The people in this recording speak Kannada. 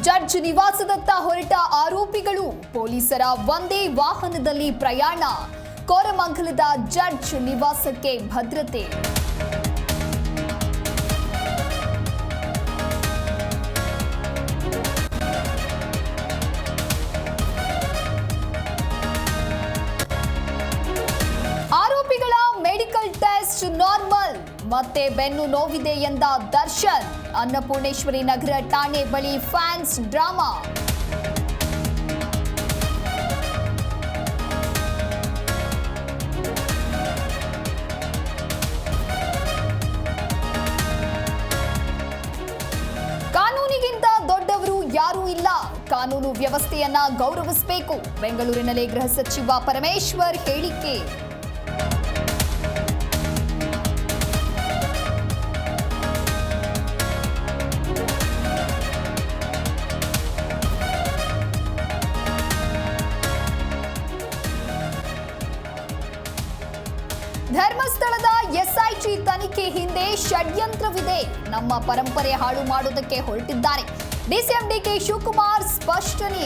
ಜಡ್ಜ್ ನಿವಾಸದತ್ತ ಹೊರಟ ಆರೋಪಿಗಳು ಪೊಲೀಸರ ಒಂದೇ ವಾಹನದಲ್ಲಿ ಪ್ರಯಾಣ. ಕೋರಮಂಗಲದ ಜಡ್ಜ್ ನಿವಾಸಕ್ಕೆ ಭದ್ರತೆ. ಆರೋಪಿಗಳ ಮೆಡಿಕಲ್ ಟೆಸ್ಟ್ ನಾರ್ಮಲ್. ಮತ್ತೆ ಬೆನ್ನು ನೋವಿದೆ ಎಂದ ದರ್ಶನ್. ಅನ್ನಪೂರ್ಣೇಶ್ವರಿ ನಗರ ಠಾಣೆ ಬಳಿ ಫ್ಯಾನ್ಸ್ ಡ್ರಾಮಾ. ಕಾನೂನಿಗಿಂತ ದೊಡ್ಡವರು ಯಾರೂ ಇಲ್ಲ. ಕಾನೂನು ವ್ಯವಸ್ಥೆಯನ್ನ ಗೌರವಿಸಬೇಕು. ಬೆಂಗಳೂರಿನಲ್ಲಿ ಗೃಹ ಸಚಿವ ಪರಮೇಶ್ವರ್ ಹೇಳಿಕೆ. ಧರ್ಮಸ್ಥಳದ ಎಸ್ಐಟಿ ತನಿಖೆ ಹಿಂದೆ ಷಡ್ಯಂತ್ರವಿದೆ. ನಮ್ಮ ಪರಂಪರೆ ಹಾಳು ಮಾಡುವುದಕ್ಕೆ ಹೊರಟಿದ್ದಾರೆ. ಡಿಸಿಎಂ ಡಿಕೆ ಶಿವಕುಮಾರ್ ಸ್ಪಷ್ಟನೆ.